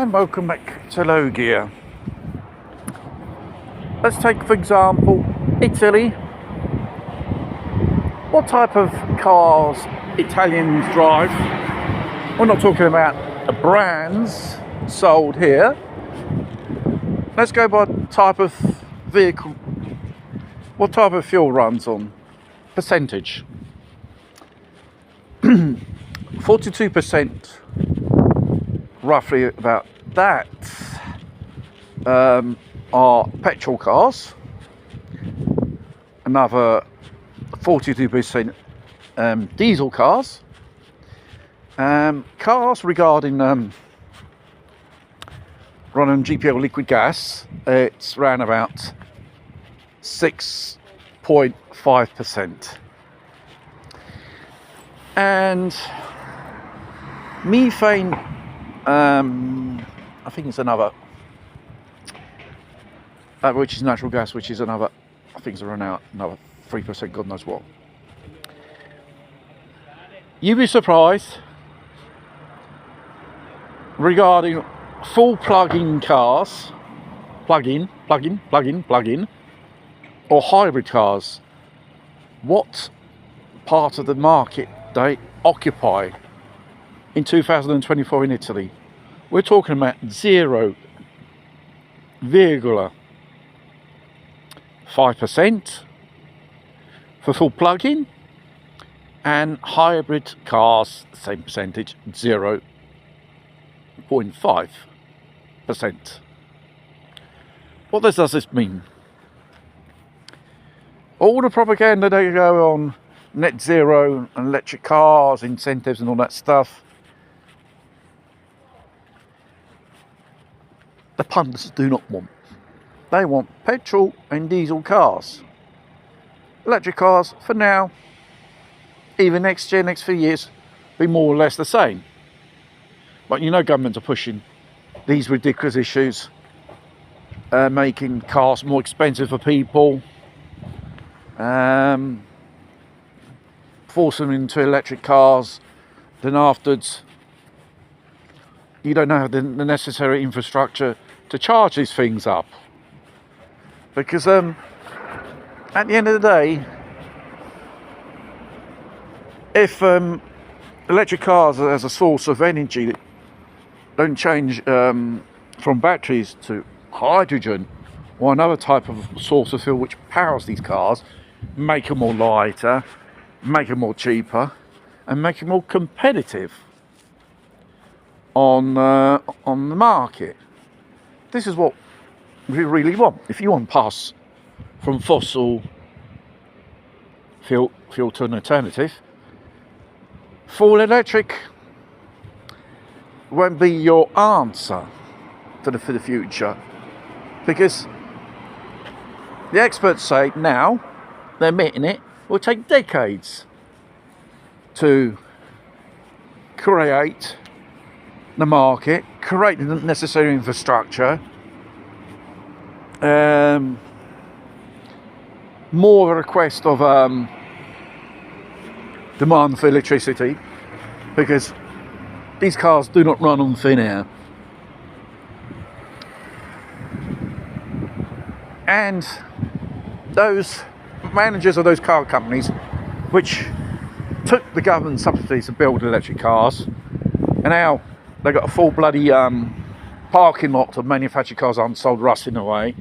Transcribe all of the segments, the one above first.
and welcome back to Low Gear. Let's take for example Italy. What type of cars Italians drive? We're not talking about brands sold here. Let's go by type of vehicle. What type of fuel runs on? Percentage. 42%, roughly about that, are petrol cars. Another 42% diesel cars. Cars regarding running GPL liquid gas, it's around about 6.5%. And methane, I think it's another, which is natural gas, which is another, I think it's around another 3%, God knows what. You'd be surprised regarding full plug-in cars, plug-in, or hybrid cars, what part of the market they occupy in 2024 in Italy. We're talking about 0.5% for full plug-in, and hybrid cars, same percentage, 0.5%. What does this mean? All the propaganda they go on net zero and electric cars, incentives and all that stuff, the pundits do not want. They want petrol and diesel cars. Electric cars, for now, even next year, next few years, be more or less the same. But you know governments are pushing these ridiculous issues, making cars more expensive for people, force them into electric cars, then afterwards you don't have the necessary infrastructure to charge these things up. Because at the end of the day, if electric cars as a source of energy don't change from batteries to hydrogen or another type of source of fuel which powers these cars, make them more lighter, make them more cheaper, and make them more competitive on the market. This is what we really want. If you want to pass from fossil fuel to an alternative, full electric won't be your answer for the future, because the experts say now, they're admitting it, will take decades to create the market, create the necessary infrastructure, more of a request of demand for electricity, because these cars do not run on thin air. And those managers of those car companies which took the government subsidies to build electric cars, and now they got a full bloody parking lot of manufactured cars unsold, rusting away,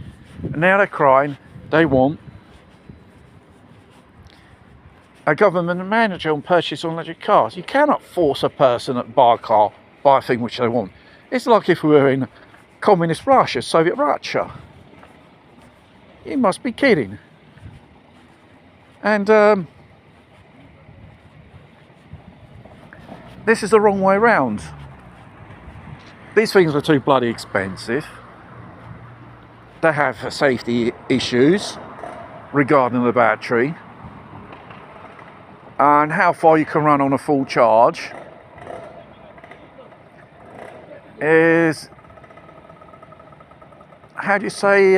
and now they're crying they want a government manager on purchase on electric cars. You cannot force a person to buy a car, buy a thing which they want. It's like if we were in communist Russia, Soviet Russia. You must be kidding. And this is the wrong way around. These things are too bloody expensive. They have safety issues regarding the battery and how far you can run on a full charge is, how do you say,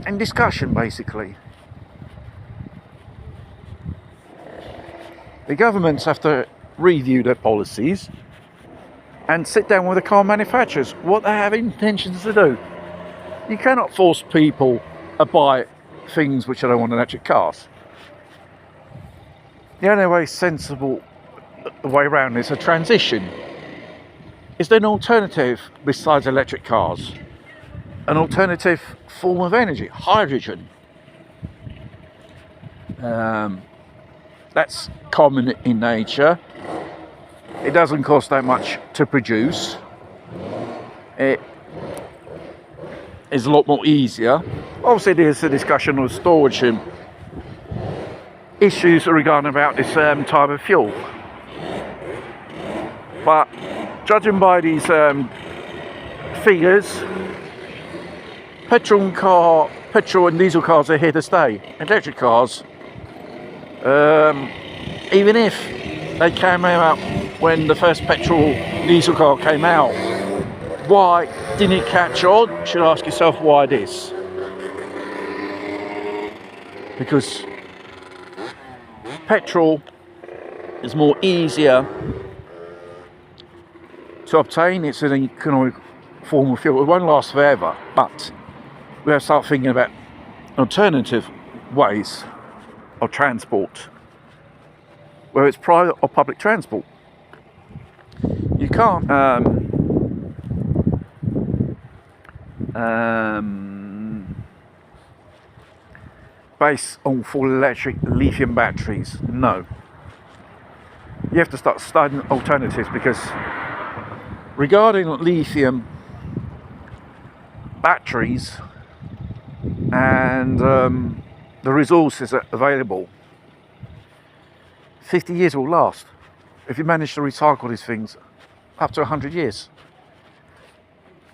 in discussion basically. The governments have to review their policies and sit down with the car manufacturers what they have intentions to do. You cannot force people to buy things which they don't want electric cars. The only way sensible way around is a transition. Is there an alternative besides electric cars? An alternative form of energy, hydrogen. That's common in nature. It doesn't cost that much to produce. It is a lot more easier. Obviously, there's a discussion of storage and issues regarding about this type of fuel. But judging by these figures, petrol and diesel cars are here to stay. Electric cars, even if they came out when the first petrol diesel car came out, why didn't it catch on? You should ask yourself why this. Because petrol is more easier to obtain. It's an economic form of fuel. It won't last forever, but we have to start thinking about alternative ways of transport, whether it's private or public transport. You can't base on full electric lithium batteries. No. You have to start studying alternatives, because regarding lithium batteries and the resources available, 50 years will last. If you manage to recycle these things, up to 100 years.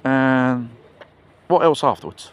And what else afterwards?